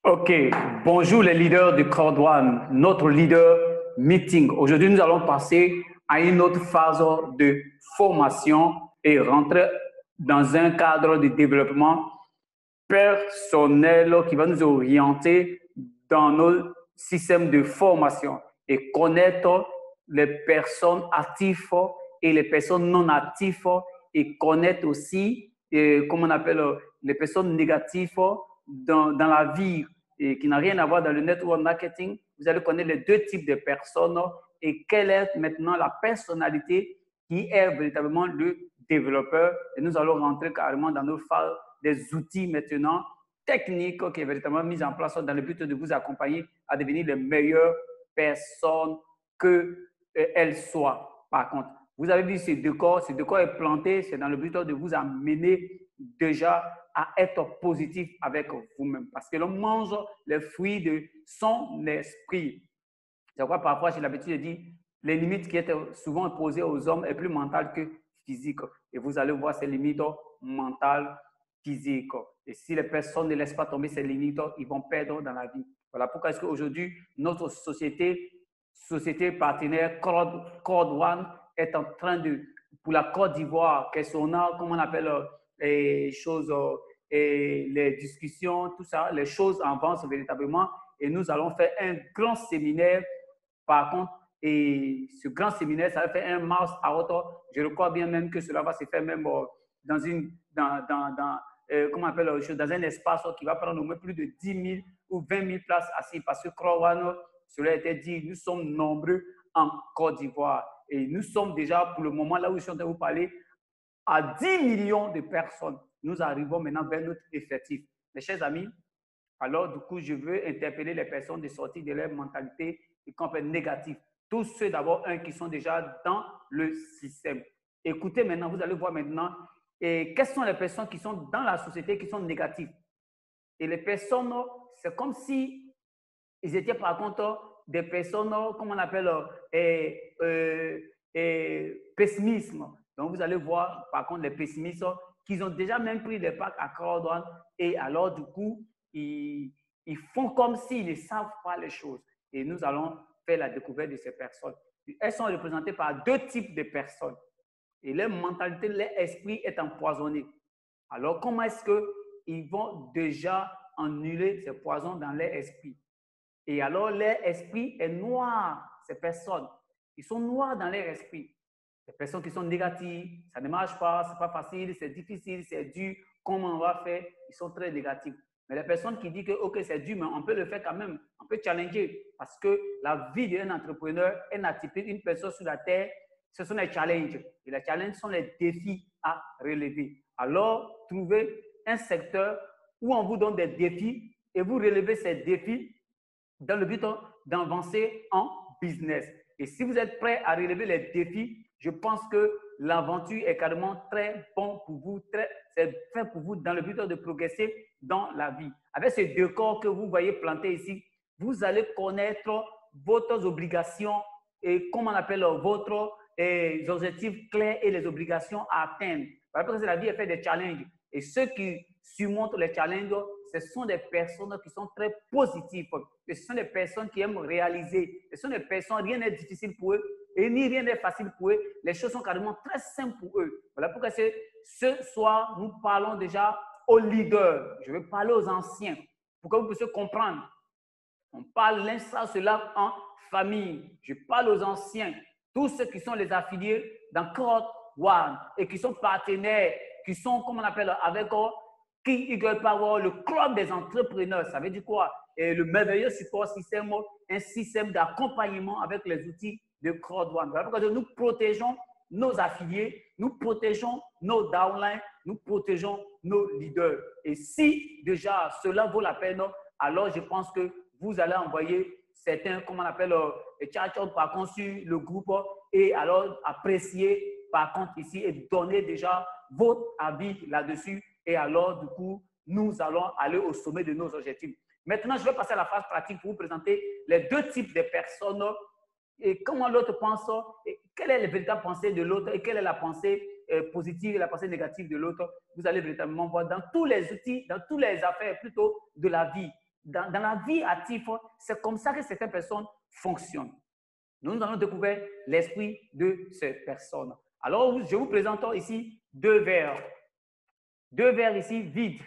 Ok, bonjour les leaders du Code One, notre leader meeting. Aujourd'hui, nous allons passer à une autre phase de formation et rentrer dans un cadre de développement personnel qui va nous orienter dans nos systèmes de formation et connaître les personnes actives et les personnes non actives et connaître aussi, comment on appelle, les personnes négatives dans la vie et qui n'a rien à voir dans le network marketing. Vous allez connaître les deux types de personnes et quelle est maintenant la personnalité qui est véritablement le développeur. Et nous allons rentrer carrément dans nos phases des outils maintenant techniques qui est véritablement mis en place dans le but de vous accompagner à devenir les meilleures personnes qu'elles soient. Par contre, vous avez vu ce décor est planté, c'est dans le but de vous amener déjà à être positif avec vous-même. Parce que l'on mange les fruits de son esprit. C'est pourquoi parfois j'ai l'habitude de dire les limites qui étaient souvent imposées aux hommes est plus mentale que physique. Et vous allez voir ces limites mentales, physiques. Et si les personnes ne laissent pas tomber ces limites, ils vont perdre dans la vie. Voilà pourquoi est-ce qu'aujourd'hui, notre société partenaire Code One est en train de, pour la Côte d'Ivoire, questionnant, comment on appelle les choses, et les discussions, tout ça, les choses avancent véritablement. Et nous allons faire un grand séminaire. Par contre, et ce grand séminaire, ça va faire un mars à auto. Je crois bien même que cela va se faire même dans comment on appelle, dans un espace qui va prendre au moins plus de 10 000 ou 20 000 places assises. Parce que Crowan, cela a été dit, nous sommes nombreux en Côte d'Ivoire. Et nous sommes déjà, pour le moment, là où je suis en train de vous parler, à 10 millions de personnes. Nous arrivons maintenant vers notre effectif. Mes chers amis, alors du coup, je veux interpeller les personnes de sortir de leur mentalité complètement négative. Tous ceux d'abord, qui sont déjà dans le système. Écoutez maintenant, vous allez voir maintenant, quelles sont les personnes qui sont dans la société qui sont négatives. Et les personnes, c'est comme si ils étaient par contre des personnes, comment on appelle, pessimisme. Donc, vous allez voir, par contre, les pessimistes qui ont déjà même pris des packs à Cordon et alors, du coup, ils font comme s'ils ne savent pas les choses. Et nous allons faire la découverte de ces personnes. Elles sont représentées par deux types de personnes. Et leur mentalité, leur esprit est empoisonné. Alors, comment est-ce qu'ils vont déjà annuler ces poisons dans leur esprit? Et alors, leur esprit est noir, ces personnes. Ils sont noirs dans leur esprit. Les personnes qui sont négatives, ça ne marche pas, c'est pas facile, c'est difficile, c'est dur, comment on va faire? Ils sont très négatifs. Mais les personnes qui disent que ok, c'est dur, mais on peut le faire quand même, on peut challenger. Parce que la vie d'un entrepreneur est atypique, une personne sur la terre, ce sont les challenges. Et les challenges sont les défis à relever. Alors, trouvez un secteur où on vous donne des défis et vous relevez ces défis dans le but d'avancer en business. Et si vous êtes prêt à relever les défis, je pense que l'aventure est carrément très bon pour vous, c'est fait pour vous dans le but de progresser dans la vie. Avec ces deux corps que vous voyez plantés ici, vous allez connaître vos obligations et comment on appelle votre objectifs clairs et les obligations à atteindre. Parce que la vie est faite de challenges. Et ceux qui surmontent les challenges, ce sont des personnes qui sont très positives. Et ce sont des personnes qui aiment réaliser. Ce sont des personnes, rien n'est difficile pour eux et ni rien n'est facile pour eux. Les choses sont carrément très simples pour eux. Voilà pourquoi ce soir, nous parlons déjà aux leaders. Je vais parler aux anciens pour que vous puissiez comprendre. On parle l'un ça, cela en famille. Je parle aux anciens, tous ceux qui sont les affiliés dans Code One et qui sont partenaires, qui sont, comme on appelle, avec Key Eagle Power, le club des entrepreneurs. Ça veut dire quoi? Et le merveilleux support système, un système d'accompagnement avec les outils de Code One. Voilà pourquoi nous protégeons nos affiliés, nous protégeons nos downlines, nous protégeons nos leaders. Et si déjà cela vaut la peine, alors je pense que vous allez envoyer certains, comment on appelle, tchatchons par contre sur le groupe et alors apprécier par contre ici et donner déjà votre avis là-dessus. Et alors, du coup, nous allons aller au sommet de nos objectifs. Maintenant, je vais passer à la phase pratique pour vous présenter les deux types de personnes et comment l'autre pense, et quelle est la véritable pensée de l'autre et quelle est la pensée positive et la pensée négative de l'autre. Vous allez véritablement voir dans tous les outils, dans toutes les affaires plutôt de la vie. dans la vie active, c'est comme ça que certaines personnes fonctionnent. Nous allons découvrir l'esprit de ces personnes. Alors, je vous présente ici 2 verres. 2 verres ici vides.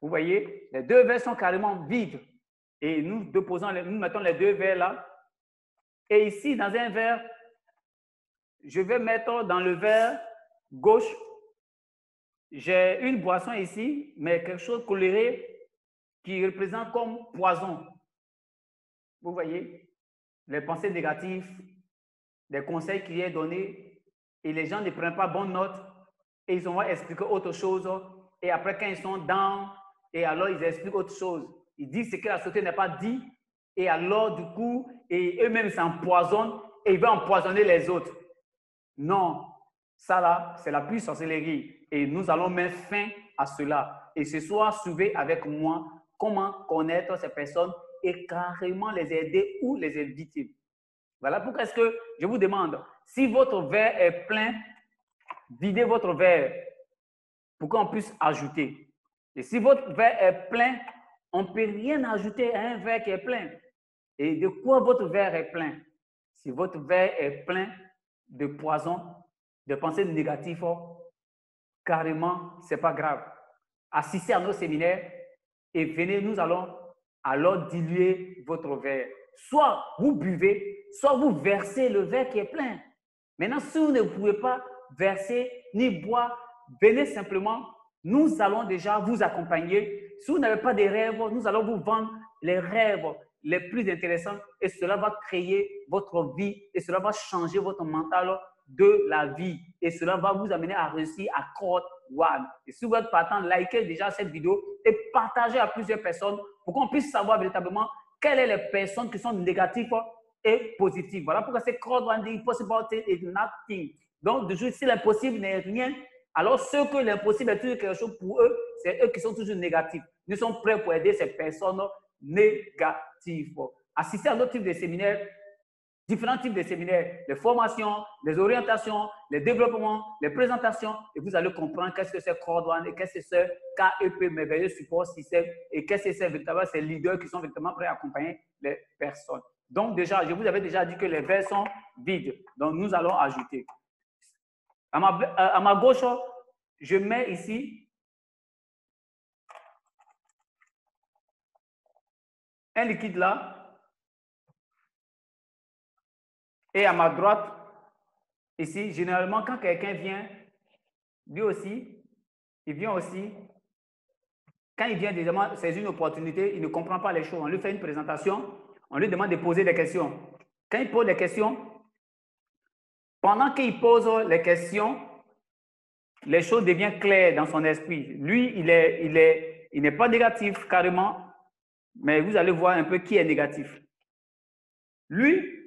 Vous voyez, les 2 verres sont carrément vides. Et nous mettons les 2 verres là. Et ici, dans un verre, je vais mettre dans le verre gauche, j'ai une boisson ici, mais quelque chose coloré qui représente comme poison. Vous voyez, les pensées négatives, les conseils qui sont donnés, et les gens ne prennent pas bonne note, et ils vont expliquer autre chose, et après quand ils sont dans, et alors ils expliquent autre chose. Ils disent ce que la société n'a pas dit, et alors du coup, et eux-mêmes s'empoisonnent, et ils vont empoisonner les autres. Non, ça là, c'est la pure sorcellerie. Et nous allons mettre fin à cela. Et ce soir, suivez avec moi comment connaître ces personnes et carrément les aider ou les éviter. Voilà pourquoi est-ce que je vous demande, si votre verre est plein, videz votre verre pour qu'on puisse ajouter. Et si votre verre est plein, on ne peut rien ajouter à un verre qui est plein. Et de quoi votre verre est plein? Si votre verre est plein de poison, de pensées négatives, carrément, ce n'est pas grave. Assistez à nos séminaires et venez, nous allons alors diluer votre verre. Soit vous buvez, soit vous versez le verre qui est plein. Maintenant, si vous ne pouvez pas verser ni boire, venez simplement, nous allons déjà vous accompagner. Si vous n'avez pas de rêves, nous allons vous vendre les rêves les plus intéressants et cela va créer votre vie et cela va changer votre mental de la vie et cela va vous amener à réussir à Code One. Et si vous êtes partant, likez déjà cette vidéo et partagez à plusieurs personnes pour qu'on puisse savoir véritablement quelles sont les personnes qui sont négatives et positives. Voilà pourquoi c'est Code One, the impossibility is nothing. Donc, de jouer, si l'impossible n'est rien, alors ceux que l'impossible est toujours quelque chose pour eux, c'est eux qui sont toujours négatifs. Nous sommes prêts pour aider ces personnes négatives. Assistez à d'autres types de séminaires, différents types de séminaires, les formations, les orientations, les développements, les présentations, et vous allez comprendre qu'est-ce que c'est Code One et qu'est-ce que c'est KEP, merveilleux support système, et qu'est-ce que c'est véritablement ces leaders qui sont véritablement prêts à accompagner les personnes. Donc déjà, je vous avais déjà dit que les verres sont vides, donc nous allons ajouter. À ma gauche, je mets ici un liquide là. Et à ma droite, ici, généralement, quand quelqu'un vient, lui aussi, il vient aussi. Quand il vient, c'est une opportunité, il ne comprend pas les choses. On lui fait une présentation, on lui demande de poser des questions. Quand il pose des questions, pendant qu'il pose les questions, les choses deviennent claires dans son esprit. Lui, il n'est pas négatif carrément, mais vous allez voir un peu qui est négatif. Lui,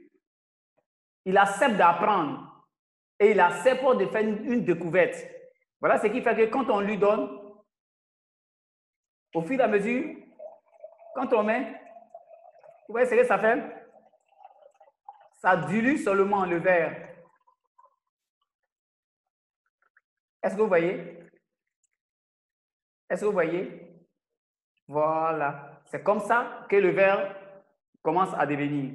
il accepte d'apprendre et il accepte de faire une découverte. Voilà ce qui fait que quand on lui donne, au fur et à mesure, quand on met, vous voyez ce que ça fait? Ça dilue seulement le verre. Est-ce que vous voyez? Est-ce que vous voyez? Voilà. C'est comme ça que le verre commence à devenir.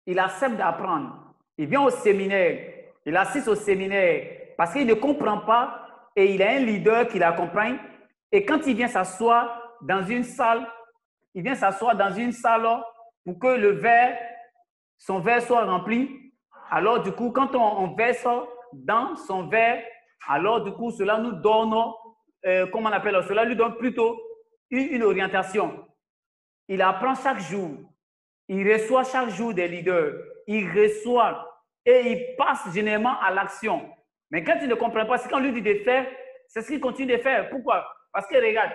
Il accepte d'apprendre. Il vient au séminaire. Il assiste au séminaire parce qu'il ne comprend pas et il a un leader qui l'accompagne. Et quand il vient s'asseoir dans une salle, il vient s'asseoir dans une salle pour que le verre, son verre soit rempli. Alors du coup, quand on verse dans son verre, alors du coup, cela nous donne, comment on appelle, cela lui donne plutôt une orientation. Il apprend chaque jour. Il reçoit chaque jour des leaders. Il reçoit et il passe généralement à l'action. Mais quand il ne comprend pas ce qu'on lui dit de faire, c'est ce qu'il continue de faire. Pourquoi? Parce que regarde,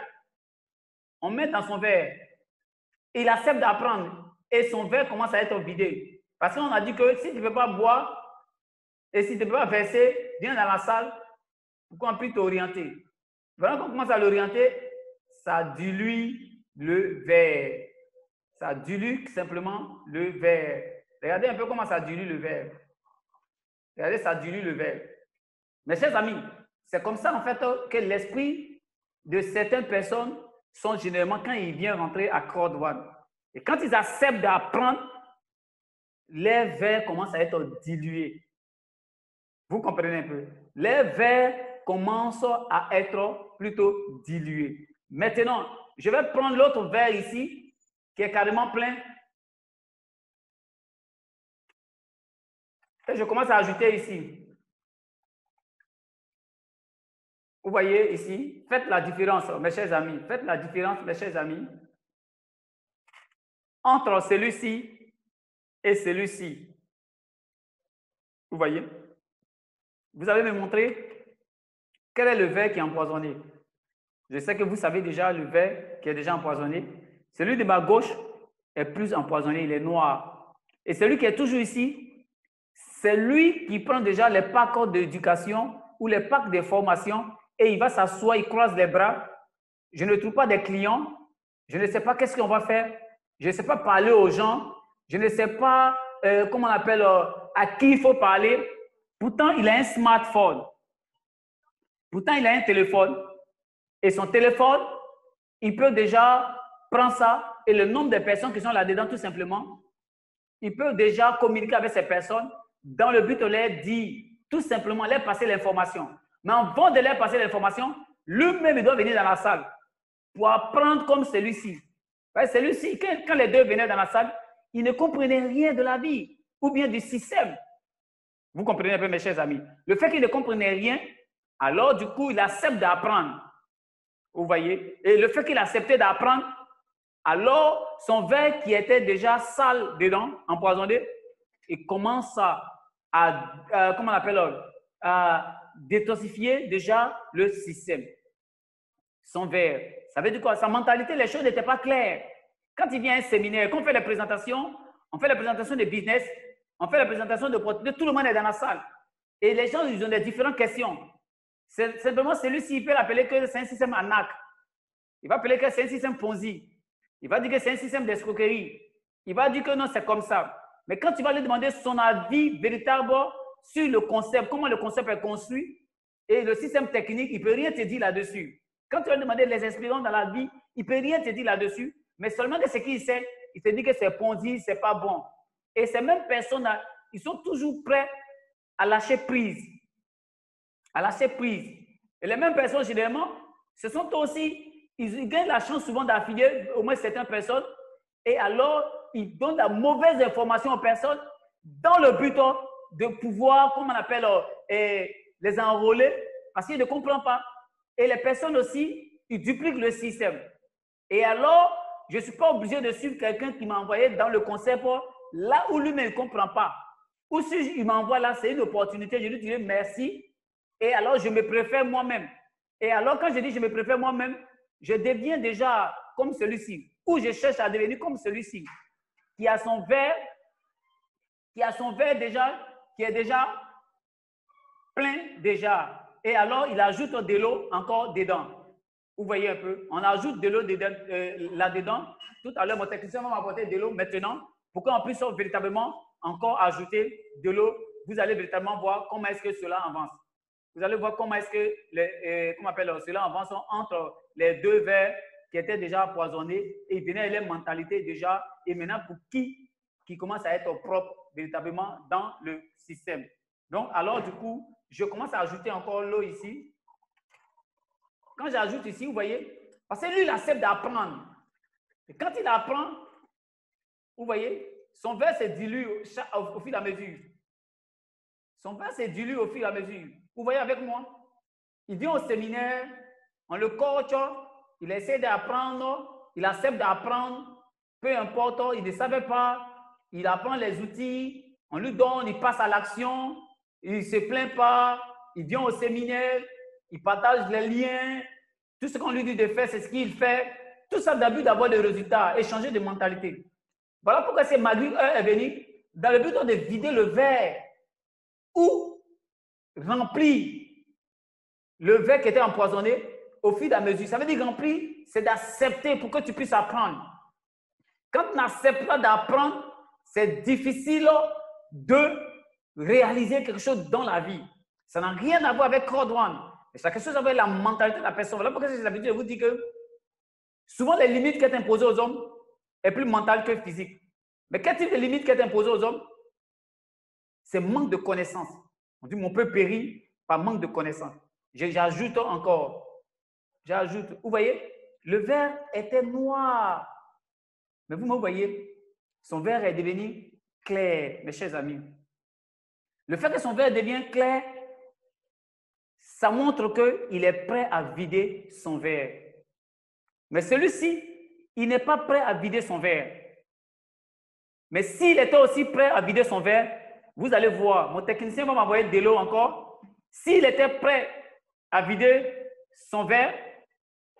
on met dans son verre, il accepte d'apprendre et son verre commence à être vidé. Parce qu'on a dit que si tu ne veux pas boire et si tu ne veux pas verser, viens dans la salle pour qu'on puisse t'orienter. Voilà qu'on commence à l'orienter, ça dilue le verre. Ça dilue simplement le verre. Regardez un peu comment ça dilue le verre. Regardez, ça dilue le verre. Mes chers amis, c'est comme ça en fait que l'esprit de certaines personnes sont généralement quand ils viennent rentrer à Code One. Et quand ils acceptent d'apprendre, les vers commencent à être dilués. Vous comprenez un peu? Les vers commencent à être plutôt dilués. Maintenant, je vais prendre l'autre verre ici, qui est carrément plein. Et je commence à ajouter ici. Vous voyez ici, faites la différence, mes chers amis. Faites la différence, mes chers amis, entre celui-ci et celui-ci. Vous voyez? Vous allez me montrer quel est le verre qui est empoisonné. Je sais que vous savez déjà le verre qui est déjà empoisonné. Celui de ma gauche est plus empoisonné, il est noir. Et celui qui est toujours ici, c'est lui qui prend déjà les packs d'éducation ou les packs de formation et il va s'asseoir, il croise les bras. Je ne trouve pas des clients. Je ne sais pas qu'est-ce qu'on va faire. Je ne sais pas parler aux gens. Je ne sais pas, comment on appelle, à qui il faut parler. Pourtant, il a un smartphone. Pourtant, il a un téléphone. Et son téléphone, il peut déjà prendre ça et le nombre de personnes qui sont là-dedans, tout simplement, il peut déjà communiquer avec ces personnes dans le but de leur dire, tout simplement, leur passer l'information. Mais avant de leur passer l'information, lui-même, il doit venir dans la salle pour apprendre comme celui-ci. Celui-ci, quand les deux venaient dans la salle, ils ne comprenaient rien de la vie ou bien du système. Vous comprenez un peu, mes chers amis? Le fait qu'il ne comprenait rien, alors du coup, il accepte d'apprendre. Vous voyez? Et le fait qu'il acceptait d'apprendre, alors son verre qui était déjà sale dedans, empoisonné, il commence comment on appelle, à détoxifier déjà le système. Son verre. Ça veut dire quoi? Sa mentalité, les choses n'étaient pas claires. Quand il vient à un séminaire, quand on fait les présentations, on fait la présentation de business, on fait la présentation de produits, tout le monde est dans la salle. Et les gens, ils ont des différentes questions. Simplement, celui-ci, il peut l'appeler que c'est un système ANAC. Il va appeler que c'est un système Ponzi. Il va dire que c'est un système d'escroquerie. Il va dire que non, c'est comme ça. Mais quand tu vas lui demander son avis véritable sur le concept, comment le concept est construit, et le système technique, il ne peut rien te dire là-dessus. Quand tu vas lui demander les expériences dans la vie, il ne peut rien te dire là-dessus. Mais seulement que ce qu'il sait, il te dit que c'est Ponzi, ce n'est pas bon. Et ces mêmes personnes-là, ils sont toujours prêts à lâcher prise. À lâcher prise. Et les mêmes personnes, généralement, ce sont aussi, ils gagnent la chance souvent d'affiler au moins certaines personnes. Et alors, ils donnent la mauvaise information aux personnes dans le but de pouvoir, comme on appelle, les enrôler parce qu'ils ne comprennent pas. Et les personnes aussi, ils dupliquent le système. Et alors, je ne suis pas obligé de suivre quelqu'un qui m'a envoyé dans le concept là où lui-même ne comprend pas. Ou si il m'envoie là, c'est une opportunité, je lui dirai merci. Et alors, je me préfère moi-même. Et alors, quand je dis je me préfère moi-même, je deviens déjà comme celui-ci. Ou je cherche à devenir comme celui-ci, qui a son verre déjà, qui est déjà plein déjà. Et alors, il ajoute de l'eau encore dedans. Vous voyez un peu, on ajoute de l'eau là-dedans. Tout à l'heure, mon technicien va m'apporter de l'eau maintenant pour qu'on puisse véritablement encore ajouter de l'eau. Vous allez véritablement voir comment est-ce que cela avance. Vous allez voir comment est-ce que cela avance entre les deux verres qui étaient déjà empoisonnés et ils venaient les mentalités déjà et maintenant pour qui commence à être propre véritablement dans le système. Donc, alors du coup, je commence à ajouter encore l'eau ici. Quand j'ajoute ici, vous voyez, parce que lui, il accepte d'apprendre. Et quand il apprend, vous voyez, son verre se dilue au fil et à mesure. Son verre se dilue au fil et à mesure. Vous voyez avec moi? Il vient au séminaire, on le coach, il essaie d'apprendre, il accepte d'apprendre, peu importe, il ne savait pas, il apprend les outils, on lui donne, il passe à l'action, il ne se plaint pas, il vient au séminaire, il partage les liens, tout ce qu'on lui dit de faire, c'est ce qu'il fait. Tout ça dans le but d'avoir des résultats et changer de mentalité. Voilà pourquoi c'est Magui est venu dans le but de vider le verre ou remplir le verre qui était empoisonné au fil et à mesure. Ça veut dire remplir, c'est d'accepter pour que tu puisses apprendre. Quand tu n'acceptes pas d'apprendre, c'est difficile de réaliser quelque chose dans la vie. Ça n'a rien à voir avec Code One. Ça a quelque chose à voir avec la mentalité de la personne. Voilà pourquoi j'ai l'habitude de vous dire que Souvent, les limites qui sont imposées aux hommes est plus mentale que physique. Mais quel type de limite qui est imposée aux hommes? C'est manque de connaissance. On dit, mon peuple périt par manque de connaissance. J'ajoute encore. J'ajoute. Vous voyez, le verre était noir. Mais vous me voyez, son verre est devenu clair, mes chers amis. Le fait que son verre devienne clair, ça montre qu'il est prêt à vider son verre. Mais celui-ci, il n'est pas prêt à vider son verre. Mais s'il était aussi prêt à vider son verre, vous allez voir, mon technicien va m'envoyer de l'eau encore. S'il était prêt à vider son verre,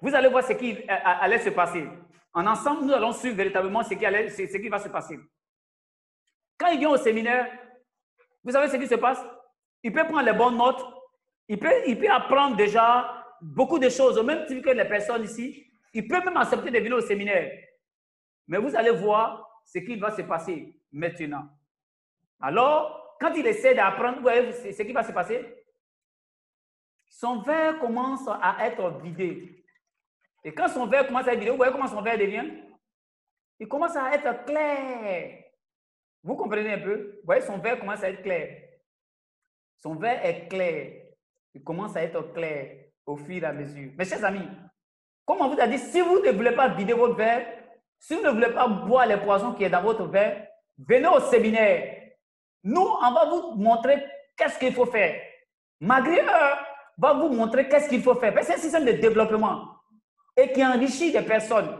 vous allez voir ce qui allait se passer. En ensemble, nous allons suivre véritablement ce qui va se passer. Quand il vient au séminaire, vous savez ce qui se passe? Il peut prendre les bonnes notes, il peut apprendre déjà beaucoup de choses, au même titre que les personnes ici. Il peut même accepter de venir au séminaire. Mais vous allez voir ce qui va se passer maintenant. Alors, quand il essaie d'apprendre, vous voyez ce qui va se passer? Son verre commence à être vidé. Et quand son verre commence à être vidé, vous voyez comment son verre devient? Il commence à être clair. Vous comprenez un peu? Vous voyez, son verre commence à être clair. Son verre est clair. Il commence à être clair au fur et à mesure. Mes chers amis, comme on vous a dit, si vous ne voulez pas vider votre verre, si vous ne voulez pas boire les poissons qui est dans votre verre, venez au séminaire. Nous, on va vous montrer qu'est-ce qu'il faut faire. Malgré eux, va vous montrer qu'est-ce qu'il faut faire. C'est un système de développement et qui enrichit les personnes.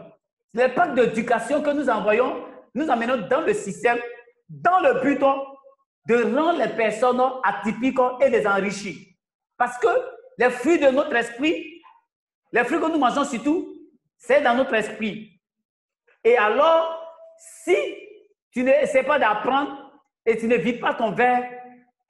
Les packs d'éducation que nous envoyons, nous amenons dans le système, dans le but de rendre les personnes atypiques et les enrichir. Parce que les fruits de notre esprit, les fruits que nous mangeons surtout, c'est dans notre esprit. Et alors, si tu n'essaies pas d'apprendre et tu ne vides pas ton verre,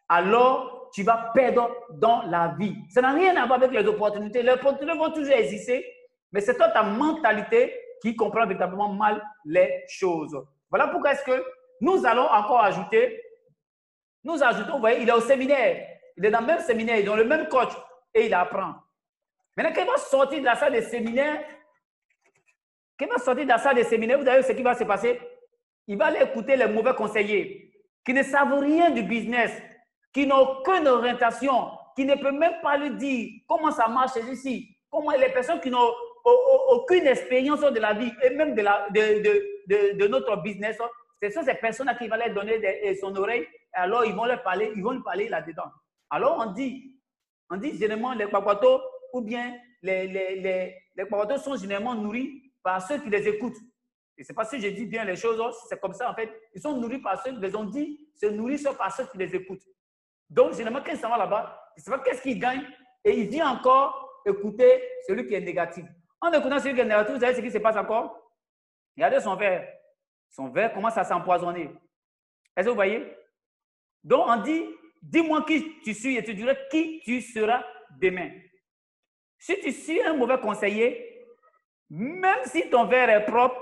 alors tu vas perdre dans la vie. Ça n'a rien à voir avec les opportunités. Les opportunités vont toujours exister, mais c'est toi, ta mentalité qui comprend véritablement mal les choses. Voilà pourquoi est-ce que nous allons encore ajouter, vous voyez, il est au séminaire, il est dans le même séminaire, il est dans le même coach et il apprend. Maintenant, quand il va sortir de la salle de séminaire, vous savez ce qui va se passer? Il va aller écouter les mauvais conseillers qui ne savent rien du business, qui n'ont aucune orientation, qui ne peuvent même pas lui dire comment ça marche ici, comment les personnes qui n'ont aucune expérience de la vie et même de notre business, ce sont ces personnes qui vont leur donner son oreille, alors ils vont lui parler là-dedans. Alors on dit généralement les kwakwatos ou bien les kwakwatos sont généralement nourris par ceux qui les écoutent. Et c'est pas si je dis bien les choses, c'est comme ça en fait. Ils sont nourris par ceux qui les ont dit, se nourrissent par ceux qui les écoutent. Donc généralement, quand ils s'en vont là-bas, ils ne savent pas qu'est-ce qu'ils gagnent et ils viennent encore écouter celui qui est négatif. En écoutant celui qui est négatif, vous savez ce qui se passe encore? Regardez son verre. Son verre commence à s'empoisonner. Est-ce que vous voyez? Donc on dit, dis-moi qui tu suis et tu diras qui tu seras demain. Si tu suis un mauvais conseiller, même si ton verre est propre,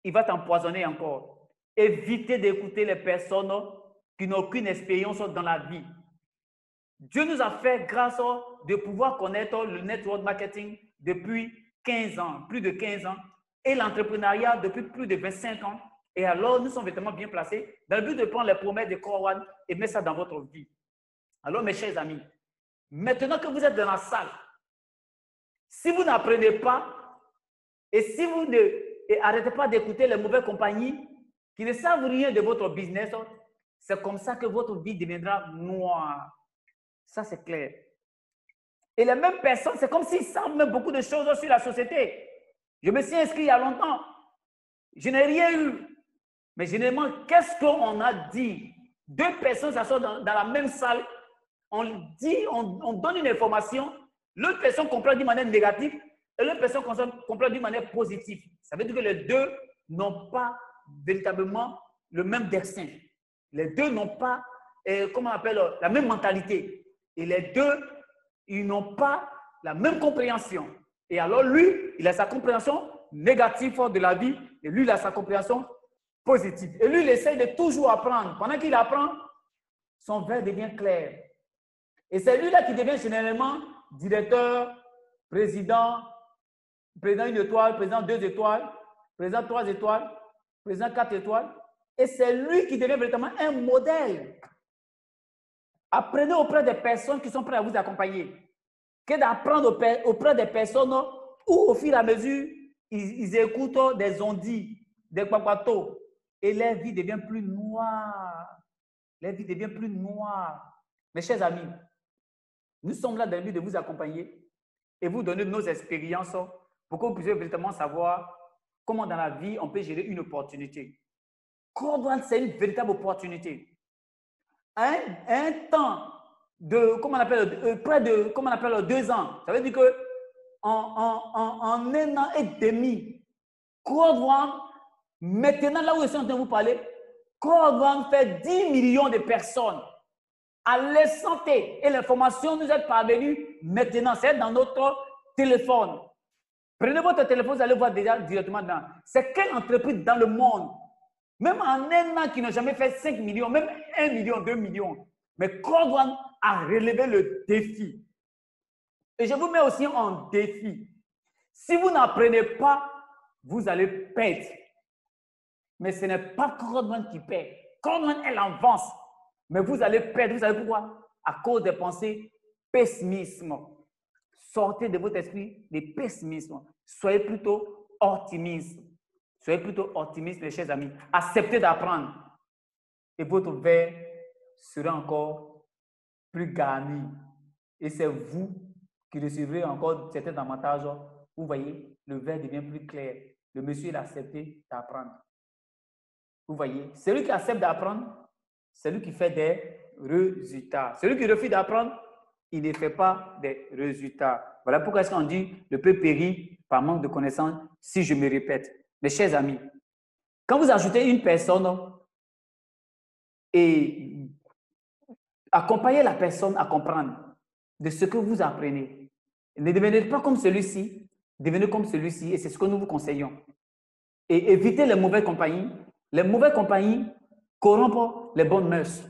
il va t'empoisonner encore. Évitez d'écouter les personnes qui n'ont aucune expérience dans la vie. Dieu nous a fait grâce de pouvoir connaître le network marketing depuis 15 ans, plus de 15 ans, et l'entrepreneuriat depuis plus de 25 ans. Et alors, nous sommes vraiment bien placés dans le but de prendre les promesses de Corwan et mettre ça dans votre vie. Alors, mes chers amis, maintenant que vous êtes dans la salle, si vous n'apprenez pas et si vous n'arrêtez pas d'écouter les mauvaises compagnies qui ne savent rien de votre business, c'est comme ça que votre vie deviendra noire. Ça, c'est clair. Et les mêmes personnes, c'est comme s'ils savent même beaucoup de choses sur la société. Je me suis inscrit il y a longtemps. Je n'ai rien eu. Mais généralement, qu'est-ce qu'on a dit? Deux personnes s'assoient dans la même salle. On donne une information. L'autre personne comprend d'une manière négative et l'autre personne comprend d'une manière positive. Ça veut dire que les deux n'ont pas véritablement le même destin. Les deux n'ont pas, comment on appelle, la même mentalité. Et les deux, ils n'ont pas la même compréhension. Et alors, lui, il a sa compréhension négative de la vie et lui, il a sa compréhension positive. Et lui, il essaie de toujours apprendre. Pendant qu'il apprend, son verre devient clair. Et c'est lui-là qui devient généralement directeur, président président 1 étoile, président 2 étoiles, président 3 étoiles, président 4 étoiles. Et c'est lui qui devient véritablement un modèle. Apprenez auprès des personnes qui sont prêtes à vous accompagner que d'apprendre auprès des personnes où, au fur et à mesure, ils écoutent des ondis, des papatos, et leur vie devient plus noire. Leur vie devient plus noire. Mes chers amis, nous sommes là dans le but de vous accompagner et vous donner nos expériences pour que vous puissiez véritablement savoir comment dans la vie on peut gérer une opportunité. Crowdfunding, c'est une véritable opportunité. Un temps de, comment on appelle, près de, comment on appelle, 2 ans. Ça veut dire que en 1 an et demi, Crowdfunding, maintenant là où je suis en train de vous parler, Crowdfunding fait 10 millions de personnes à l'instant T. Et l'information nous est parvenue maintenant, c'est dans notre téléphone. Prenez votre téléphone, vous allez voir déjà directement dedans. C'est quelle entreprise dans le monde, même en 1 an, qui n'a jamais fait 5 millions, même 1 million, 2 millions. Mais Crowdfunding a relevé le défi. Et je vous mets aussi en défi. Si vous n'apprenez pas, vous allez perdre. Mais ce n'est pas Crowdfunding qui perd. Crowdfunding, elle avance. Mais vous allez perdre. Vous savez pourquoi? À cause des pensées pessimisme. Sortez de votre esprit des pessimismes. Soyez plutôt optimistes. Soyez plutôt optimistes, mes chers amis. Acceptez d'apprendre. Et votre verre sera encore plus garni. Et c'est vous qui recevrez encore certains avantages. Vous voyez, le verre devient plus clair. Le monsieur, il a accepté d'apprendre. Vous voyez, celui qui accepte d'apprendre, c'est lui qui fait des résultats. Celui qui refuse d'apprendre, il ne fait pas des résultats. Voilà pourquoi est-ce qu'on dit le peuple périt par manque de connaissances, si je me répète. Mes chers amis, quand vous ajoutez une personne et accompagnez la personne à comprendre de ce que vous apprenez. Ne devenez pas comme celui-ci, devenez comme celui-ci et c'est ce que nous vous conseillons. Et évitez les mauvaises compagnies. Les mauvaises compagnies corrompent les bonnes mœurs.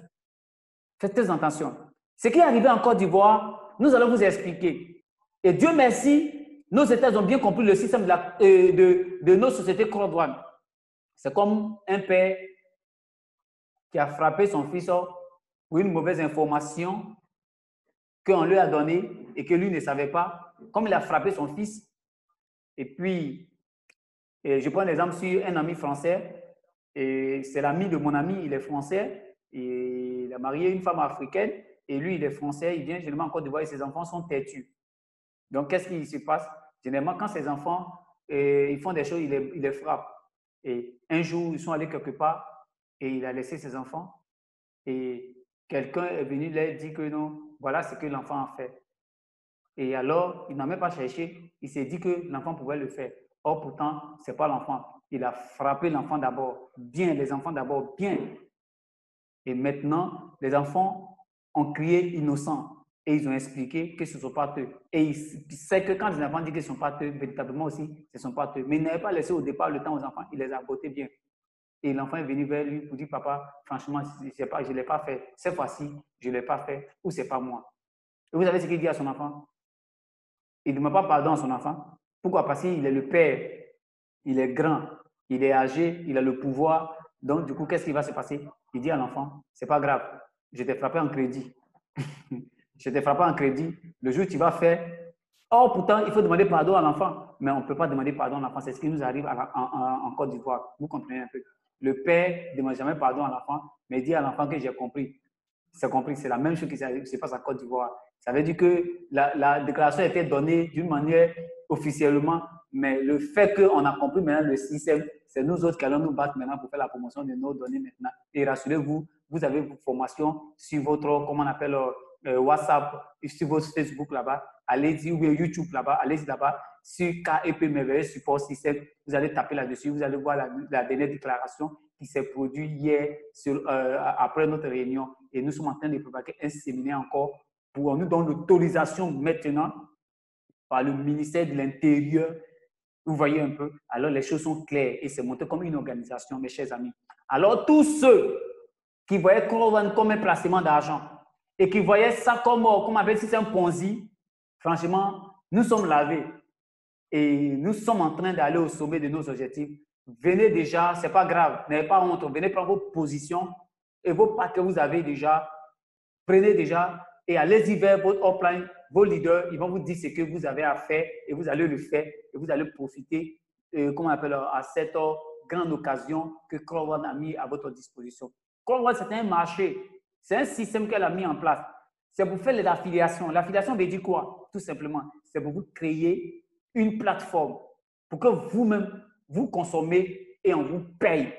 Faites très attention. Ce qui est arrivé en Côte d'Ivoire, nous allons vous expliquer. Et Dieu merci, nos États ont bien compris le système de nos sociétés Crowdfunding. C'est comme un père qui a frappé son fils pour une mauvaise information qu'on lui a donnée et que lui ne savait pas. Comme il a frappé son fils, et puis, je prends l'exemple sur un ami français, et c'est l'ami de mon ami, il est français, et il a marié une femme africaine, et lui, il est français, il vient généralement en Côte d'Ivoire et ses enfants sont têtus. Donc, qu'est-ce qui se passe? Généralement, quand ses enfants ils font des choses, il les frappe. Et un jour, ils sont allés quelque part et il a laissé ses enfants. Et quelqu'un est venu leur dire que non, voilà ce que l'enfant a fait. Et alors, il n'a même pas cherché. Il s'est dit que l'enfant pouvait le faire. Or, pourtant, ce n'est pas l'enfant. Il a frappé l'enfant d'abord. Bien, les enfants d'abord, bien. Et maintenant, les enfants ont crié innocents. Et ils ont expliqué que ce ne sont pas eux. Et ils savent que quand les enfants disent que ce ne sont pas eux, véritablement aussi, ce ne sont pas eux. Mais il n'avait pas laissé au départ le temps aux enfants. Il les a bottés bien. Et l'enfant est venu vers lui pour dire, papa, franchement, je ne l'ai pas fait. Cette fois-ci, je ne l'ai pas fait. Ou ce n'est pas moi. Et vous savez ce qu'il dit à son enfant? Il ne demande pas pardon à son enfant. Pourquoi? Parce qu'il est le père. Il est grand. Il est âgé. Il a le pouvoir. Donc, du coup, qu'est-ce qui va se passer? Il dit à l'enfant, c'est pas grave. Je t'ai frappé en crédit. Je t'ai frappé en crédit. Le jour où tu vas faire. Or, pourtant, il faut demander pardon à l'enfant. Mais on ne peut pas demander pardon à l'enfant. C'est ce qui nous arrive en Côte d'Ivoire. Vous comprenez un peu? Le père ne demande jamais pardon à l'enfant, mais dit à l'enfant que j'ai compris. C'est compris. C'est la même chose qui se passe en Côte d'Ivoire. Ça veut dire que la déclaration a été donnée d'une manière officiellement, mais le fait qu'on a compris maintenant le système, c'est nous autres qui allons nous battre maintenant pour faire la promotion de nos données maintenant. Et rassurez-vous, vous avez vos formations sur votre, comment on appelle, WhatsApp, sur votre Facebook là-bas, allez-y, ou bien YouTube là-bas, allez-y là-bas, sur KEP Merveilleux Support System, vous allez taper là-dessus, vous allez voir la dernière déclaration qui s'est produite hier après notre réunion. Et nous sommes en train de préparer un séminaire encore pour nous donner l'autorisation maintenant par le ministère de l'Intérieur. Vous voyez un peu? Alors, les choses sont claires et c'est monté comme une organisation, mes chers amis. Alors, tous ceux qui voyaient Crowdfunding comme un placement d'argent et qui voyaient ça comme on appelle si c'est un Ponzi, franchement, nous sommes lavés. et nous sommes en train d'aller au sommet de nos objectifs. Venez déjà, ce n'est pas grave, n'ayez pas honte, venez prendre vos positions et vos pas que vous avez déjà, prenez déjà et allez-y vers votre offline, vos leaders, ils vont vous dire ce que vous avez à faire et vous allez le faire et vous allez profiter, comment on appelle, à cette grande occasion que Crowd a mis à votre disposition. Crowd, c'est un marché, c'est un système qu'elle a mis en place. C'est pour faire les affiliations. L'affiliation veut dire quoi? Tout simplement, c'est pour vous créer une plateforme pour que vous-même, vous consommez et on vous paye.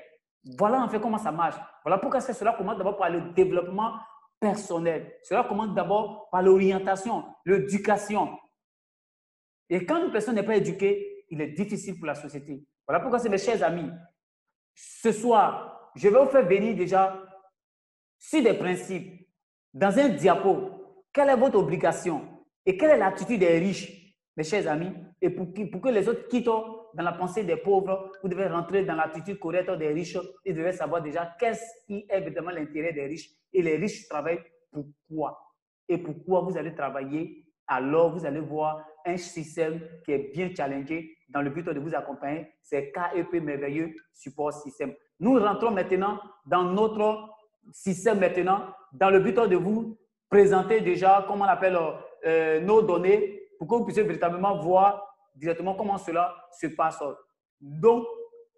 Voilà en fait comment ça marche. Voilà pourquoi cela commence d'abord par le développement personnel. Cela commence d'abord par l'orientation, l'éducation. Et quand une personne n'est pas éduquée, il est difficile pour la société. Voilà pourquoi c'est mes chers amis. Ce soir, je vais vous faire venir déjà sur des principes, dans un diapo, quelle est votre obligation et quelle est l'attitude des riches, mes chers amis, et pour que les autres quittent dans la pensée des pauvres, vous devez rentrer dans l'attitude correcte des riches et vous devez savoir déjà qu'est-ce qui est évidemment l'intérêt des riches et les riches travaillent pourquoi et pourquoi vous allez travailler. Alors, vous allez voir un système qui est bien challengé dans le but de vous accompagner. C'est KEP Merveilleux Support Système. Nous rentrons maintenant dans notre système maintenant, dans le but de vous présenter déjà, comment on appelle, nos données pour que vous puissiez véritablement voir directement comment cela se passe. Donc,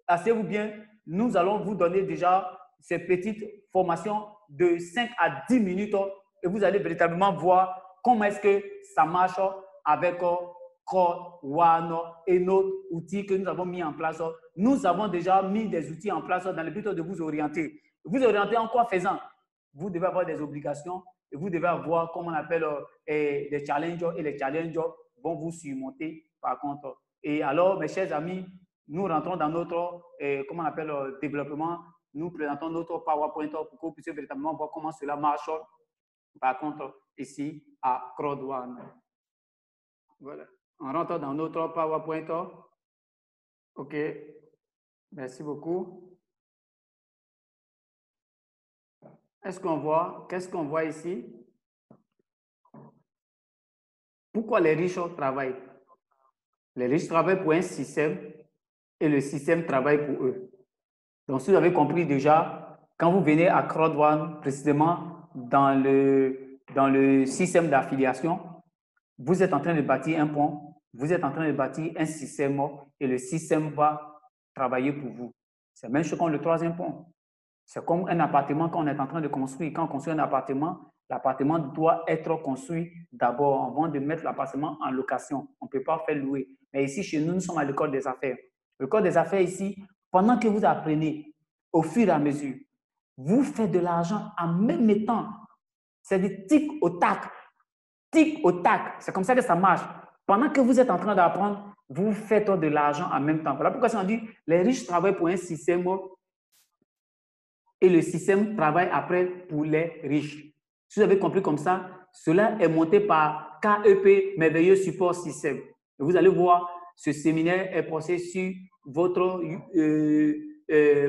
asseyez-vous bien, nous allons vous donner déjà ces petites formations de 5 à 10 minutes et vous allez véritablement voir comment est-ce que ça marche avec Crowd One et notre outil que nous avons mis en place. Nous avons déjà mis des outils en place dans le but de vous orienter. Vous orientez en quoi faisant? Vous devez avoir des obligations et vous devez avoir, comme on appelle, des challenges et les challenges vont vous surmonter par contre. Et alors, mes chers amis, nous rentrons dans notre, comment on appelle, développement. Nous présentons notre PowerPoint pour que vous puissiez véritablement voir comment cela marche. Par contre, ici, à Crowd One. Voilà. On rentre dans notre PowerPoint. OK. Merci beaucoup. Est-ce qu'on voit? Qu'est-ce qu'on voit ici? Pourquoi les riches travaillent? Les riches travaillent pour un système et le système travaille pour eux. Donc, si vous avez compris déjà, quand vous venez à Crowd One, précisément dans le système d'affiliation, vous êtes en train de bâtir un pont, vous êtes en train de bâtir un système et le système va travailler pour vous. C'est la même chose comme le troisième pont. C'est comme un appartement qu'on est en train de construire. Quand on construit un appartement, l'appartement doit être construit d'abord avant de mettre l'appartement en location. On ne peut pas faire louer. Mais ici, chez nous, nous sommes à l'école des affaires. L'école des affaires ici, pendant que vous apprenez, au fur et à mesure, vous faites de l'argent en même temps. C'est du tic au tac. Tic au tac. C'est comme ça que ça marche. Pendant que vous êtes en train d'apprendre, vous faites de l'argent en même temps. Voilà pourquoi on dit les riches travaillent pour un système et le système travaille après pour les riches. Si vous avez compris comme ça, cela est monté par KEP Merveilleux Support Système. Et vous allez voir, ce séminaire est posté sur votre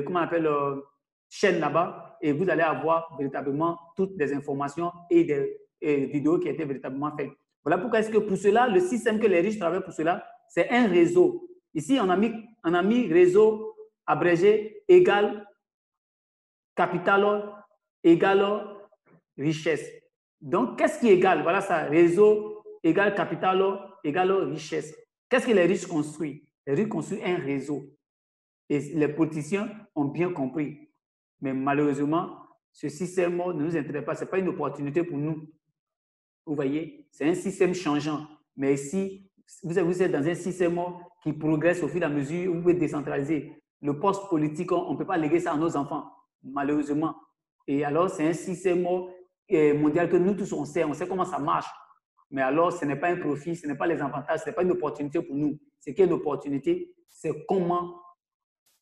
comment on appelle, chaîne là-bas et vous allez avoir véritablement toutes les informations et des vidéos qui étaient véritablement faites. Voilà pourquoi est-ce que pour cela, le système que les riches travaillent pour cela, c'est un réseau. Ici, on a mis réseau abrégé égal capital égale richesse. Donc, qu'est-ce qui est égal? Voilà ça, réseau égale capital égale richesse. Qu'est-ce que les riches construisent? Les riches construisent un réseau. Et les politiciens ont bien compris. Mais malheureusement, ce système ne nous intéresse pas. Ce n'est pas une opportunité pour nous. Vous voyez, c'est un système changeant. Mais si vous êtes dans un système qui progresse au fur et à mesure, vous pouvez décentraliser. Le poste politique, on ne peut pas léguer ça à nos enfants, malheureusement. Et alors, c'est un système mondial que nous tous, on sait comment ça marche. Mais alors, ce n'est pas un profit, ce n'est pas les avantages, ce n'est pas une opportunité pour nous. Ce qui est une opportunité, c'est comment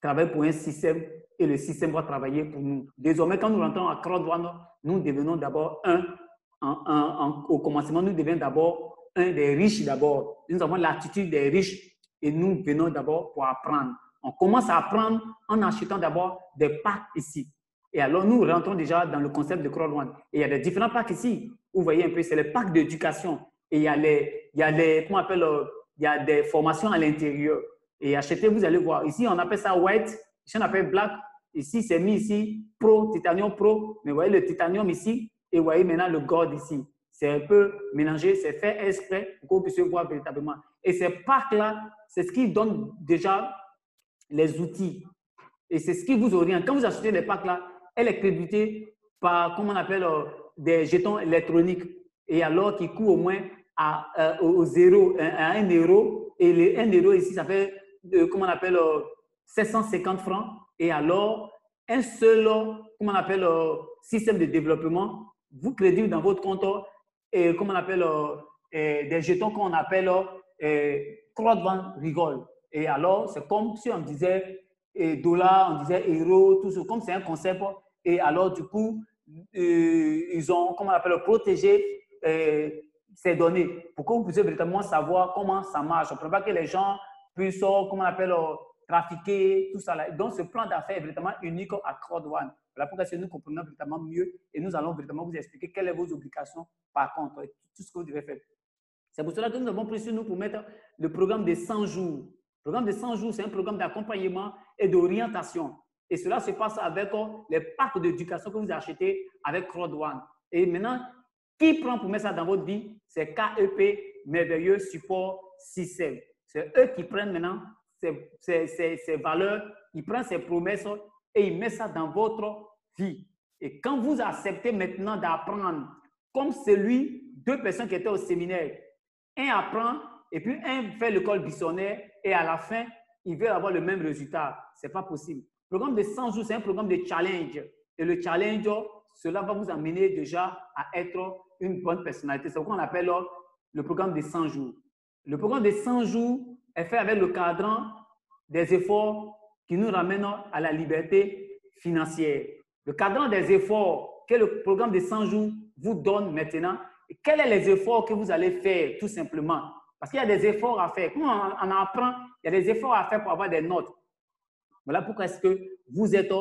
travailler pour un système et le système va travailler pour nous. Désormais, quand nous rentrons à Crowd One, nous devenons d'abord au commencement, nous devenons d'abord un des riches d'abord. Nous avons l'attitude des riches et nous venons d'abord pour apprendre. On commence à apprendre en achetant d'abord des packs ici. Et alors, nous rentrons déjà dans le concept de Crowd One. Et il y a des différents packs ici. Vous voyez un peu, c'est les packs d'éducation. Et il y a les comment on appelle, il y a des formations à l'intérieur. Et achetez, vous allez voir. Ici, on appelle ça white. Ici, on appelle black. Ici, c'est mis ici pro, titanium pro. Mais vous voyez le titanium ici. Et vous voyez maintenant le gold ici. C'est un peu mélangé. C'est fait exprès pour que vous puissiez voir véritablement. Et ces packs-là, c'est ce qui donne déjà les outils. Et c'est ce qui vous oriente. Quand vous achetez les packs-là, elle est créditée par, comment on appelle, des jetons électroniques. Et alors, qui coûtent au moins au zéro, à 1 euro. Et les 1 euro ici, ça fait, comment on appelle, 750 francs. Et alors, un seul, comment on appelle, système de développement, vous créditez dans votre compte, et comment on appelle, des jetons qu'on appelle crowdfund rigole. Et alors, c'est comme si on disait dollars, on disait euros, tout ça, comme c'est un concept. Et alors, du coup, ils ont, comment on appelle, protégé ces données pour que vous puissiez véritablement savoir comment ça marche. On ne peut pas que les gens puissent, comment on appelle, trafiquer, tout ça. Là. Donc, ce plan d'affaires est vraiment unique à Crowd1. Voilà pourquoi nous comprenons véritablement mieux et nous allons véritablement vous expliquer quelles sont vos obligations par contre, tout ce que vous devez faire. C'est pour cela que nous avons pris sur nous pour mettre le programme de 100 jours. Le programme de 100 jours, c'est un programme d'accompagnement et d'orientation. Et cela se passe avec les packs d'éducation que vous achetez avec Crowd1. Et maintenant, qui prend pour mettre ça dans votre vie? C'est KEP, Merveilleux Support Système. C'est eux qui prennent maintenant ces valeurs, ils prennent ces promesses et ils mettent ça dans votre vie. Et quand vous acceptez maintenant d'apprendre, comme deux personnes qui étaient au séminaire, un apprend et puis un fait l'école buissonnaire et à la fin, il veut avoir le même résultat. Ce n'est pas possible. Le programme de 100 jours, c'est un programme de challenge. Et le challenge, cela va vous amener déjà à être une bonne personnalité. C'est ce qu'on appelle le programme de 100 jours. Le programme de 100 jours est fait avec le cadran des efforts qui nous ramènent à la liberté financière. Le cadran des efforts que le programme de 100 jours vous donne maintenant. Et quels sont les efforts que vous allez faire tout simplement? Parce qu'il y a des efforts à faire. Quand on apprend, il y a des efforts à faire pour avoir des notes. Voilà pourquoi est-ce que vous êtes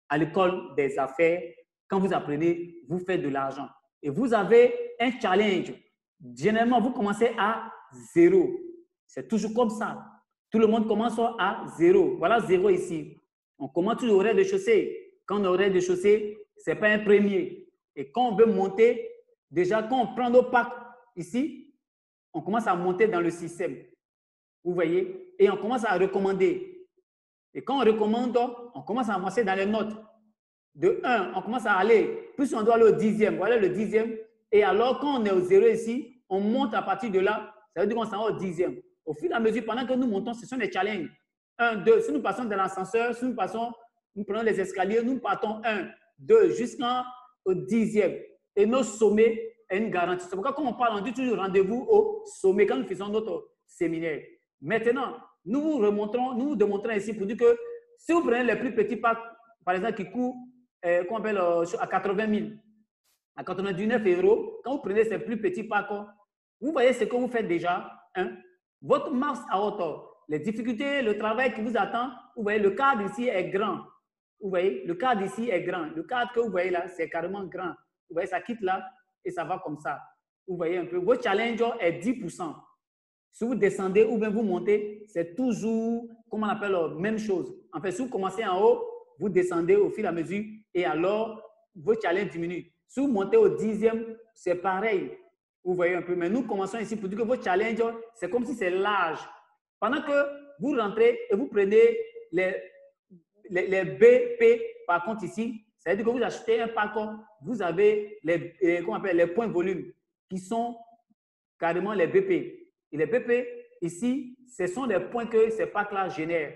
à l'école des affaires. Quand vous apprenez, vous faites de l'argent. Et vous avez un challenge. Généralement, vous commencez à 0. C'est toujours comme ça. Tout le monde commence à 0. Voilà 0 ici. On commence toujours au rez-de-chaussée. Quand on est au rez-de-chaussée, ce n'est pas un premier. Et quand on veut monter, déjà, quand on prend nos packs ici, on commence à monter dans le système. Vous voyez? Et on commence à recommander. Et quand on recommande, on commence à avancer dans les notes. De 1, on commence à aller. Plus on doit aller au 10e. Voilà le 10e. Et alors, quand on est au 0 ici, on monte à partir de là. Ça veut dire qu'on s'en va au 10e. Au fur et à mesure, pendant que nous montons, ce sont des challenges. 1, 2. Si nous passons dans l'ascenseur, si nous prenons les escaliers, nous partons 1, 2, jusqu'au 10e. Et nos sommets est une garantie. C'est pourquoi quand on parle, on dit toujours rendez-vous au sommet quand nous faisons notre séminaire. Maintenant, nous vous remontrons, nous vous démontrons ici pour dire que si vous prenez les plus petits packs, par exemple, qui coûtent qu'on appelle, à 80 000, à 99 euros, quand vous prenez ces plus petits packs, vous voyez ce que vous faites déjà. Hein? Votre max à hauteur, les difficultés, le travail qui vous attend, vous voyez, le cadre ici est grand. Vous voyez, le cadre ici est grand. Le cadre que vous voyez là, c'est carrément grand. Vous voyez, ça quitte là et ça va comme ça. Vous voyez un peu, votre challenge est 10%. Si vous descendez ou bien vous montez, c'est toujours, comme on appelle, la même chose. En fait, si vous commencez en haut, vous descendez au fil et à mesure et alors, votre challenge diminue. Si vous montez au 10e, c'est pareil. Vous voyez un peu. Mais nous commençons ici pour dire que votre challenge, c'est comme si c'est large. Pendant que vous rentrez et vous prenez les BP, par contre ici, ça veut dire que vous achetez un pack, vous avez les points volume qui sont carrément les BP. Et les BP, ici, ce sont des points que ces packs-là génèrent.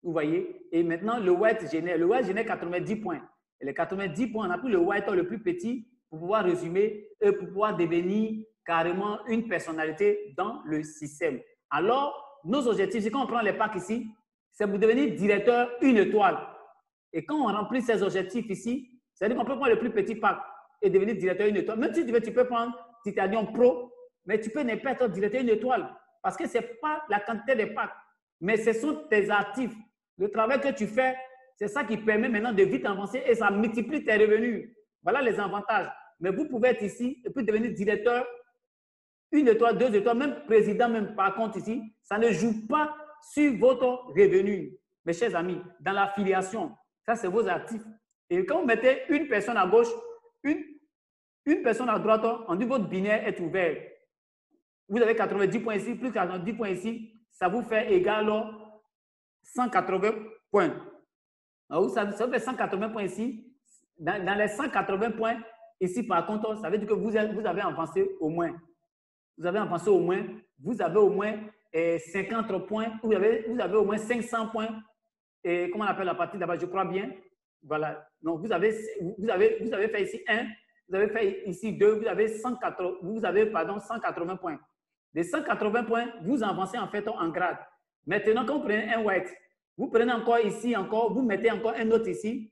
Vous voyez? Et maintenant, le white génère. Le white génère 90 points. Et les 90 points, on a pris le white le plus petit pour pouvoir résumer et pour pouvoir devenir carrément une personnalité dans le système. Alors, nos objectifs, c'est quand on prend les packs ici, c'est pour devenir directeur une étoile. Et quand on remplit ces objectifs ici, c'est-à-dire qu'on peut prendre le plus petit pack et devenir directeur une étoile. Même si tu veux, tu peux prendre Titanium Pro, mais tu peux ne pas être directeur une étoile parce que ce n'est pas la quantité de packs, mais ce sont tes actifs. Le travail que tu fais, c'est ça qui permet maintenant de vite avancer et ça multiplie tes revenus. Voilà les avantages. Mais vous pouvez être ici et puis devenir directeur 1 étoile, 2 étoiles, même président, même par contre ici, ça ne joue pas sur votre revenu, mes chers amis, dans l'affiliation. Ça, c'est vos actifs. Et quand vous mettez une personne à gauche, une personne à droite, on dit votre binaire est ouvert. Vous avez 90 points ici, plus 90 points ici, ça vous fait égal 180 points. Alors, ça vous fait 180 points ici. Dans les 180 points, ici, par contre, ça veut dire que vous avez avancé au moins. Vous avez avancé au moins. Vous avez au moins 50 points. Vous avez au moins 500 points. Et comment on appelle la partie d'abord? Je crois bien. Voilà. Donc, vous avez fait ici 1. Vous avez fait ici 2. Vous avez 180 points. Les 180 points, vous avancez en fait en grade. Maintenant, quand vous prenez un white, vous prenez encore ici, vous mettez encore un autre ici,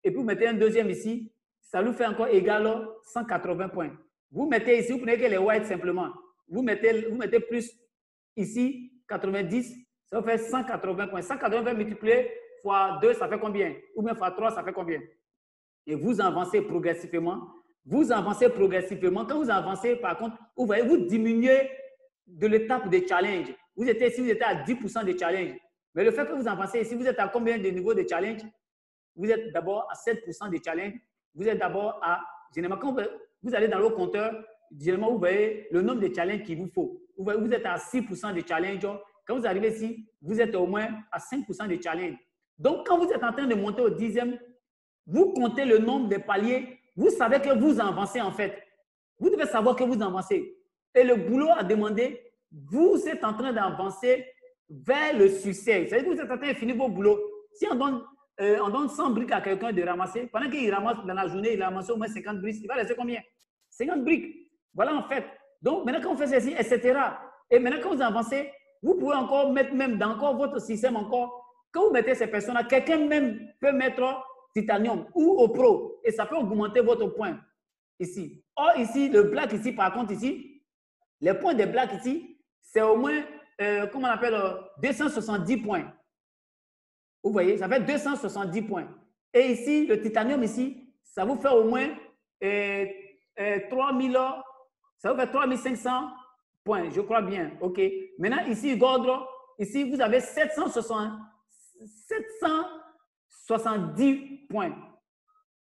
et puis vous mettez un deuxième ici, ça vous fait encore égal 180 points. Vous mettez ici, vous prenez que les whites simplement. Vous mettez plus ici, 90, ça vous fait 180 points. 180 multiplié fois 2, ça fait combien? Ou bien fois 3, ça fait combien? Et vous avancez progressivement. Vous avancez progressivement. Quand vous avancez, par contre, vous voyez, vous diminuez de l'étape de challenge. Vous étiez ici, vous étiez à 10% de challenge. Mais le fait que vous avancez ici, vous êtes à combien de niveaux de challenge? Vous êtes d'abord à 7% de challenge. Vous êtes d'abord à, généralement, quand vous allez dans le compteur, généralement, vous voyez le nombre de challenges qu'il vous faut. Vous voyez, vous êtes à 6% de challenge. Quand vous arrivez ici, vous êtes au moins à 5% de challenge. Donc, quand vous êtes en train de monter au 10e, vous comptez le nombre de paliers. Vous savez que vous avancez en fait. Vous devez savoir que vous avancez. Et le boulot a demandé, vous êtes en train d'avancer vers le succès. C'est-à-dire que vous êtes en train de finir vos boulots. Si on donne 100 briques à quelqu'un de ramasser, pendant qu'il ramasse dans la journée, il ramasse au moins 50 briques, il va laisser combien? 50 briques. Voilà en fait. Donc maintenant quand on fait ceci, etc. Et maintenant quand vous avancez, vous pouvez encore mettre même dans encore votre système encore. Quand vous mettez ces personnes-là, quelqu'un même peut mettre titanium ou au pro et ça peut augmenter votre point ici. Or ici, le black ici, par contre ici, les points des blacks ici, c'est au moins, comment on appelle, 270 points. Vous voyez, ça fait 270 points. Et ici, le titanium ici, ça vous fait au moins 3000, ça vous fait 3500 points, je crois bien. OK. Maintenant, ici, Gordre, ici, vous avez 770 points.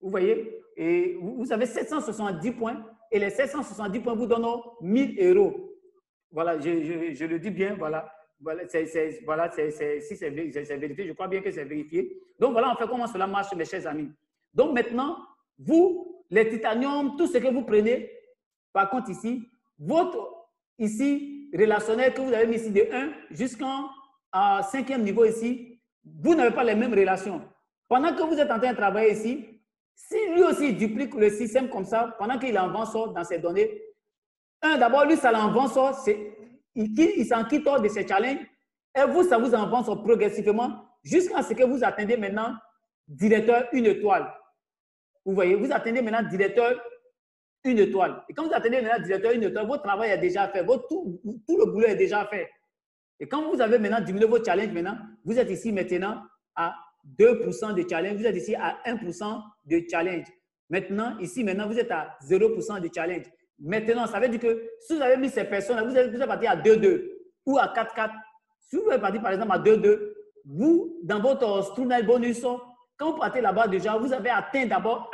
Vous voyez? Et vous avez 770 points et les 770 points vous donnent 1000 euros. Voilà, je le dis bien, voilà. Voilà, si c'est vérifié, je crois bien que c'est vérifié. Donc, voilà en fait comment cela marche, mes chers amis. Donc, maintenant, vous, les titanium, tout ce que vous prenez, par contre ici, votre ici, relationnel que vous avez mis ici de 1 jusqu'en 5e niveau ici, vous n'avez pas les mêmes relations. Pendant que vous êtes en train de travailler ici, si lui aussi duplique le système comme ça, pendant qu'il avance dans ses données, d'abord, lui, ça l'avance, il s'en quitte de ses challenges, et vous, ça vous avance progressivement jusqu'à ce que vous atteignez maintenant directeur 1 étoile. Vous voyez, vous atteignez maintenant directeur 1 étoile. Et quand vous atteignez maintenant directeur 1 étoile, votre travail est déjà fait, tout le boulot est déjà fait. Et quand vous avez maintenant diminué vos challenges, maintenant, vous êtes ici maintenant à 2% de challenge, vous êtes ici à 1% de challenge. Maintenant, ici, maintenant, vous êtes à 0% de challenge. Maintenant, ça veut dire que si vous avez mis ces personnes, vous êtes parti à 2-2 ou à 4-4. Si vous êtes parti par exemple à 2-2, vous, dans votre Strunel bonus, quand vous partez là-bas déjà, vous avez atteint d'abord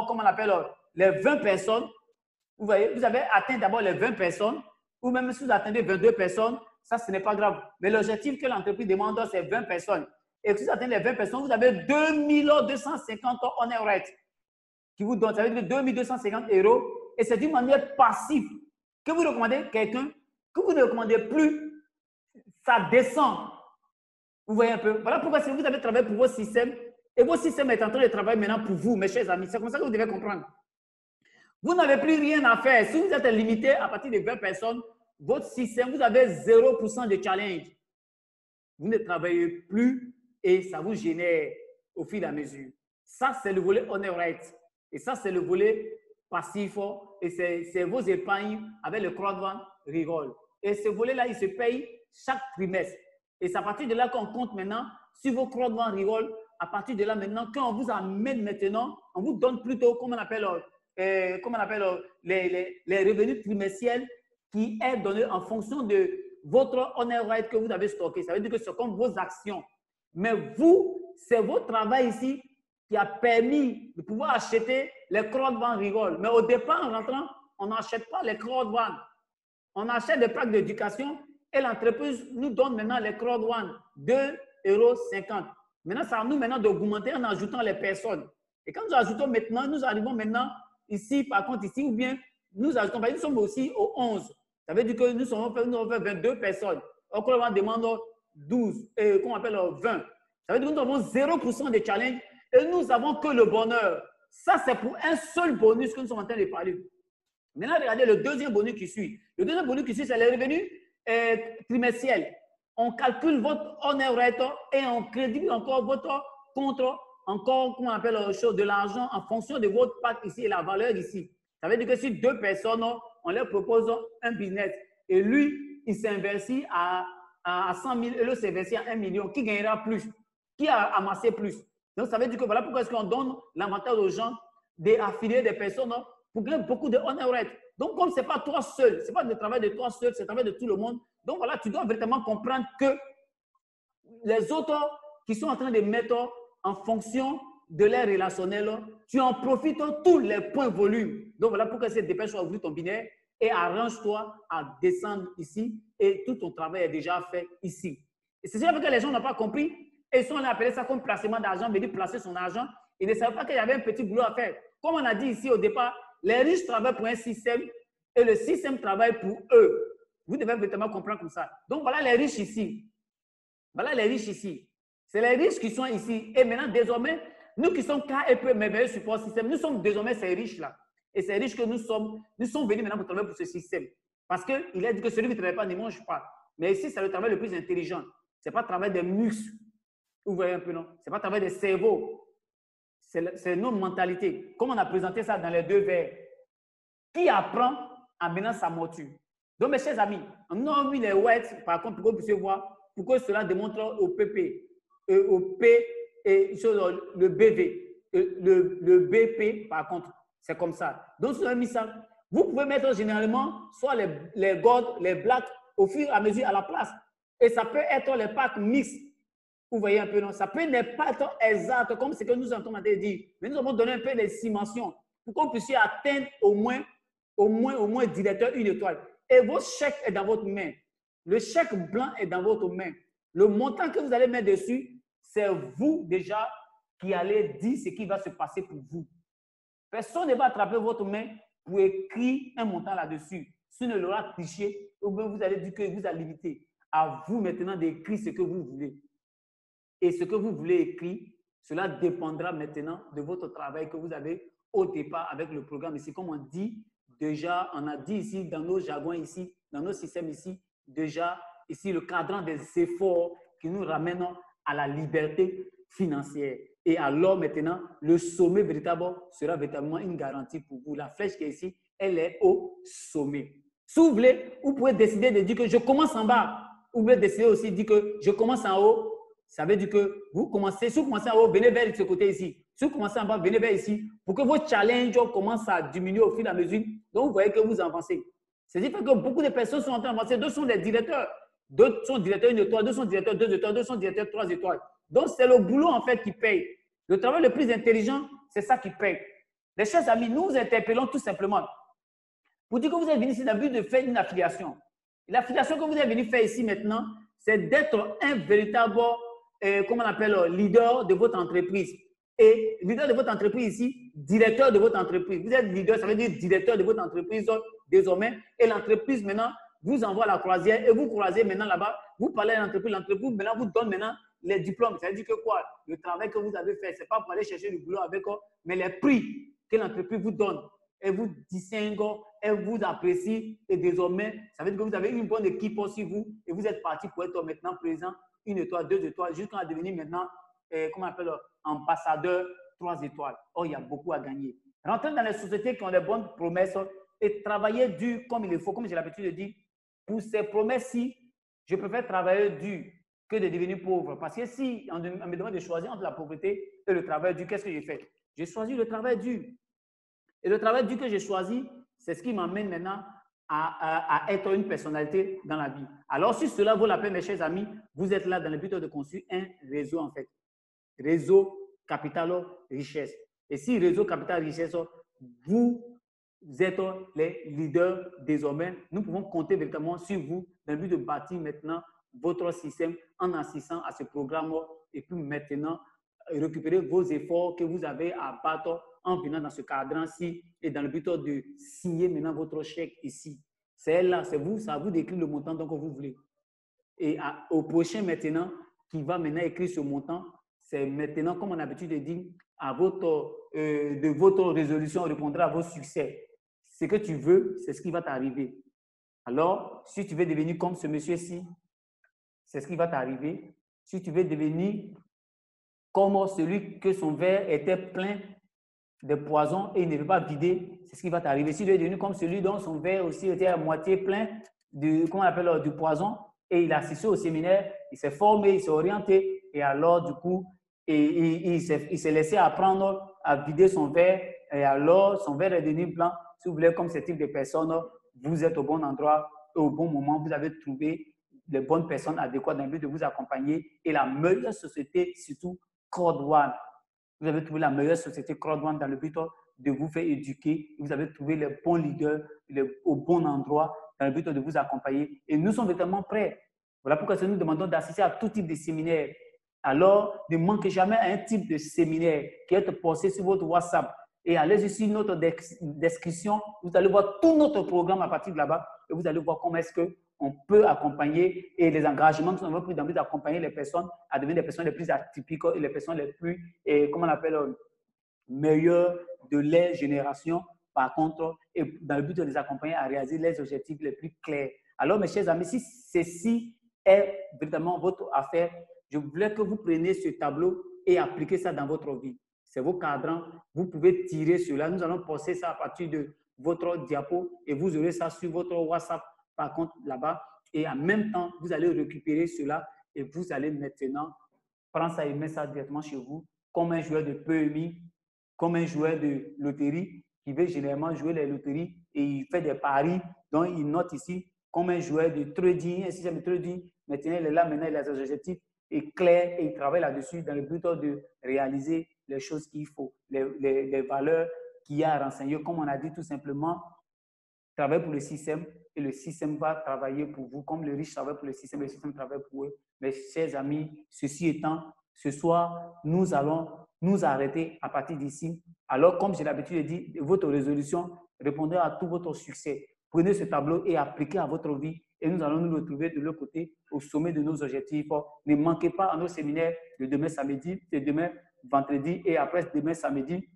comment on appelle, les 20 personnes. Vous voyez, vous avez atteint d'abord les 20 personnes, ou même si vous attendez 22 personnes, ça, ce n'est pas grave. Mais l'objectif que l'entreprise demande, c'est 20 personnes. Et si vous atteignez les 20 personnes, vous avez 2250 honor rates qui vous donnent, ça veut dire 2250 euros. Et c'est d'une manière passive que vous recommandez quelqu'un que vous ne recommandez plus, ça descend. Vous voyez un peu? Voilà pourquoi si vous avez travaillé pour vos systèmes et vos systèmes est en train de travailler maintenant pour vous, mes chers amis. C'est comme ça que vous devez comprendre. Vous n'avez plus rien à faire. Si vous êtes limité à partir de 20 personnes, votre système, vous avez 0% de challenge. Vous ne travaillez plus et ça vous génère au fil et à mesure. Ça, c'est le volet honor rate. Et ça, c'est le volet passif et c'est vos épargnes avec le crowdfund Reroll. Et ce volet-là, il se paye chaque trimestre. Et c'est à partir de là qu'on compte maintenant sur vos crowdfund Reroll. À partir de là, maintenant, quand on vous amène maintenant, on vous donne plutôt, comment on appelle les revenus trimestriels qui est donné en fonction de votre honor right que vous avez stocké. Ça veut dire que c'est comme vos actions. Mais vous, c'est votre travail ici qui a permis de pouvoir acheter les crowdfund Rigole. Mais au départ, en rentrant, on n'achète pas les crowdfund. On achète des packs d'éducation et l'entreprise nous donne maintenant les crowdfund 2,50 €. Maintenant, ça nous maintenant d'augmenter en ajoutant les personnes. Et quand nous ajoutons maintenant, nous arrivons maintenant ici, par contre, ici, ou bien nous ajoutons, nous sommes aussi au 11. Ça veut dire que nous avons fait 22 personnes. Au on demande 12, et qu'on appelle 20. Ça veut dire que nous avons 0% de challenge et nous n'avons que le bonheur. Ça, c'est pour un seul bonus que nous sommes en train de parler. Maintenant, regardez le deuxième bonus qui suit. Le deuxième bonus qui suit, c'est les revenus trimestriels. On calcule votre honor rate et on crédite encore votre compte, encore, comment on appelle la chose, de l'argent en fonction de votre pack ici et la valeur ici. Ça veut dire que si deux personnes, on leur propose un business et lui, il s'investit à 100 000 et l'autre s'investit à 1 million, qui gagnera plus? Qui a amassé plus? Donc, ça veut dire que voilà pourquoi est-ce qu'on donne l'avantage aux gens d'affilier des personnes pour gagner beaucoup de honor rate. Donc, comme ce n'est pas toi seul, ce n'est pas le travail de toi seul, c'est le travail de tout le monde. Donc, voilà, tu dois véritablement comprendre que les autres qui sont en train de mettre en fonction de l'air relationnel, tu en profites tous les points volume. Donc, voilà pourquoi c'est dépêche à ouvrir ton binaire et arrange-toi à descendre ici et tout ton travail est déjà fait ici. Et c'est ça que les gens n'ont pas compris et ils sont appelés ça comme placement d'argent, venir placer son argent. Ils ne savaient pas qu'il y avait un petit boulot à faire. Comme on a dit ici au départ, les riches travaillent pour un système et le système travaille pour eux. Vous devez véritablement comprendre comme ça. Donc, voilà les riches ici. Voilà les riches ici. C'est les riches qui sont ici. Et maintenant, désormais, nous qui sommes KEP, merveilleux support système, nous sommes désormais ces riches-là. Et ces riches que nous sommes venus maintenant pour travailler pour ce système. Parce qu'il a dit que celui qui ne travaille pas ne mange pas. Mais ici, c'est le travail le plus intelligent. Ce n'est pas le travail des muscles. Vous voyez un peu, non? Ce n'est pas le travail des cerveaux. C'est notre mentalité. Comme on a présenté ça dans les deux vers. Qui apprend en menant sa monture? Donc, mes chers amis, on a mis les whites, par contre, pour que vous puissiez voir, pour que cela démontre au PP, au P et le BV, le BP, par contre, c'est comme ça. Donc, si vous avez mis ça, vous pouvez mettre généralement soit les gold, les blacks au fur et à mesure à la place. Et ça peut être les packs mixtes. Vous voyez un peu, non? Ça peut ne pas être exact comme ce que nous sommes en train de dire. Mais nous avons donné un peu des dimensions pour qu'on puisse atteindre au moins directeur une étoile. Et votre chèque est dans votre main. Le chèque blanc est dans votre main. Le montant que vous allez mettre dessus, c'est vous déjà qui allez dire ce qui va se passer pour vous. Personne ne va attraper votre main pour écrire un montant là-dessus. Sinon, il aura triché ou bien vous allez dire que vous a limité. À vous maintenant d'écrire ce que vous voulez. Et ce que vous voulez écrire, cela dépendra maintenant de votre travail que vous avez au départ avec le programme ici. Comme on dit, déjà, on a dit ici, dans nos jargons ici, dans nos systèmes ici, déjà, ici, le cadran des efforts qui nous ramènent à la liberté financière. Et alors, maintenant, le sommet véritable sera véritablement une garantie pour vous. La flèche qui est ici, elle est au sommet. Si vous voulez, vous pouvez décider de dire que je commence en bas. Vous pouvez décider aussi de dire que je commence en haut. Ça veut dire que vous commencez, si vous commencez en haut, venez vers ce côté ici. Si vous commencez en bas, venez vers ici pour que vos challenges commencent à diminuer au fil et à mesure. Donc, vous voyez que vous avancez. C'est-à-dire que beaucoup de personnes sont en train d'avancer. D'autres sont des directeurs. D'autres sont directeurs 1 étoile, d'autres sont directeurs 2 étoiles, d'autres sont directeurs 3 étoiles. Donc, c'est le boulot en fait qui paye. Le travail le plus intelligent, c'est ça qui paye. Les chers amis, nous vous interpellons tout simplement pour dire que vous êtes venu ici dans le but de faire une affiliation. L'affiliation que vous êtes venu faire ici maintenant, c'est d'être un véritable comment on appelle, leader de votre entreprise. Et leader de votre entreprise ici, directeur de votre entreprise. Vous êtes leader, ça veut dire directeur de votre entreprise désormais. Et l'entreprise maintenant vous envoie à la croisière et vous croisez maintenant là-bas. Vous parlez à l'entreprise maintenant vous donne maintenant les diplômes. Ça veut dire que quoi? Le travail que vous avez fait, ce n'est pas pour aller chercher du boulot avec eux, mais les prix que l'entreprise vous donne. Et vous distingue, elle vous apprécie. Et désormais, ça veut dire que vous avez une bonne équipe aussi, vous. Et vous êtes parti pour être maintenant présent 1 étoile, 2 étoiles, jusqu'à devenir maintenant, comment on appelle, ambassadeur 3 étoiles. Oh, il y a beaucoup à gagner. Rentrez dans les sociétés qui ont des bonnes promesses et travailler dur comme il le faut, comme j'ai l'habitude de dire. Pour ces promesses-ci, je préfère travailler dur que de devenir pauvre. Parce que si on me demande de choisir entre la pauvreté et le travail dur, qu'est-ce que j'ai fait? J'ai choisi le travail dur. Et le travail dur que j'ai choisi, c'est ce qui m'amène maintenant à être une personnalité dans la vie. Alors, si cela vaut la peine, mes chers amis, vous êtes là dans le but de construire un réseau, en fait. Réseau, capital, richesse. Et si réseau, capital, richesse, vous êtes les leaders désormais, nous pouvons compter véritablement sur vous dans le but de bâtir maintenant votre système en assistant à ce programme et puis maintenant récupérer vos efforts que vous avez à battre en venant dans ce cadran-ci et dans le but de signer maintenant votre chèque ici. C'est là, c'est vous, ça vous décrit le montant que vous voulez. Et au prochain maintenant, qui va maintenant écrire ce montant, c'est maintenant, comme on a l'habitude de dire, de votre résolution répondra à vos succès. Ce que tu veux, c'est ce qui va t'arriver. Alors, si tu veux devenir comme ce monsieur-ci, c'est ce qui va t'arriver. Si tu veux devenir comme celui que son verre était plein de poison et il ne veut pas vider, c'est ce qui va t'arriver. Si tu es devenu comme celui dont son verre aussi était à moitié plein de, comment on appelle, du poison, et il a assisté au séminaire, il s'est formé, il s'est orienté, et alors du coup, il s'est laissé apprendre à vider son verre, et alors son verre est devenu blanc. Si vous voulez, comme ce type de personne, vous êtes au bon endroit et au bon moment, vous avez trouvé les bonnes personnes adéquates dans le but de vous accompagner, et la meilleure société, surtout Code One. Vous avez trouvé la meilleure société Crowd One dans le but de vous faire éduquer. Vous avez trouvé les bons leaders au bon endroit dans le but de vous accompagner. Et nous sommes vraiment prêts. Voilà pourquoi nous demandons d'assister à tout type de séminaire. Alors, ne manquez jamais à un type de séminaire qui est posté sur votre WhatsApp. Et allez sur notre description. Vous allez voir tout notre programme à partir de là-bas. Et vous allez voir comment est-ce qu'on peut accompagner et les engagements que nous avons pris dans le but d'accompagner les personnes à devenir des personnes les plus atypiques et les personnes les plus, comment on appelle, meilleures de leur génération. Par contre, et dans le but de les accompagner à réaliser les objectifs les plus clairs. Alors, mes chers amis, si ceci est véritablement votre affaire, je voulais que vous preniez ce tableau et appliquez ça dans votre vie. C'est vos cadrans. Vous pouvez tirer cela. Nous allons poster ça à partir de votre diapo et vous aurez ça sur votre WhatsApp, par contre, là-bas. Et en même temps, vous allez récupérer cela et vous allez maintenant prendre ça et mettre ça directement chez vous comme un joueur de PMI, comme un joueur de loterie qui veut généralement jouer les loteries et il fait des paris, donc il note ici comme un joueur de trading, un système de trading. Maintenant, il est là, maintenant, il a ses objectifs est clair et il travaille là-dessus dans le but de réaliser les choses qu'il faut, les valeurs qu'il y a à renseigner. Comme on a dit tout simplement, travaille pour le système et le système va travailler pour vous. Comme le riche travaille pour le système travaille pour eux. Mes chers amis, ceci étant, ce soir, nous allons nous arrêter à partir d'ici. Alors, comme j'ai l'habitude de dire, votre résolution répondra à tout votre succès. Prenez ce tableau et appliquez à votre vie et nous allons nous retrouver de l'autre côté au sommet de nos objectifs. Ne manquez pas à nos séminaires de demain samedi, de demain vendredi et après demain samedi.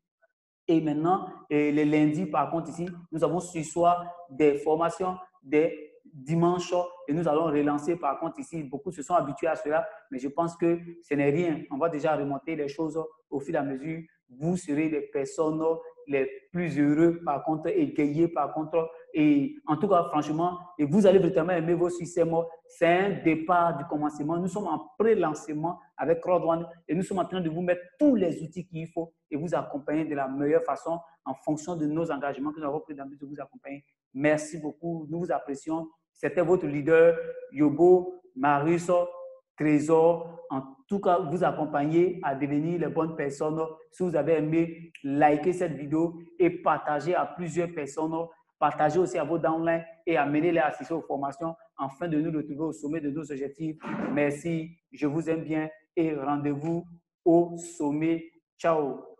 Et maintenant, les lundis, par contre, ici, nous avons ce soir des formations des dimanches et nous allons relancer, par contre, ici, beaucoup se sont habitués à cela, mais je pense que ce n'est rien. On va déjà remonter les choses au fur et à mesure. Vous serez les personnes les plus heureux, par contre, égayés, par contre. Et en tout cas, franchement, et vous allez vraiment aimer vos systèmes. C'est un départ du commencement. Nous sommes en pré-lancement avec Crowd One et nous sommes en train de vous mettre tous les outils qu'il faut et vous accompagner de la meilleure façon en fonction de nos engagements que nous avons pris dans le but de vous accompagner. Merci beaucoup. Nous vous apprécions. C'était votre leader, Yobo, Marius, Trésor. En tout cas, vous accompagner à devenir les bonnes personnes. Si vous avez aimé, likez cette vidéo et partagez à plusieurs personnes. Partagez aussi à vos downlines et amenez-les à assister aux formations afin de nous retrouver au sommet de nos objectifs. Merci, je vous aime bien et rendez-vous au sommet. Ciao.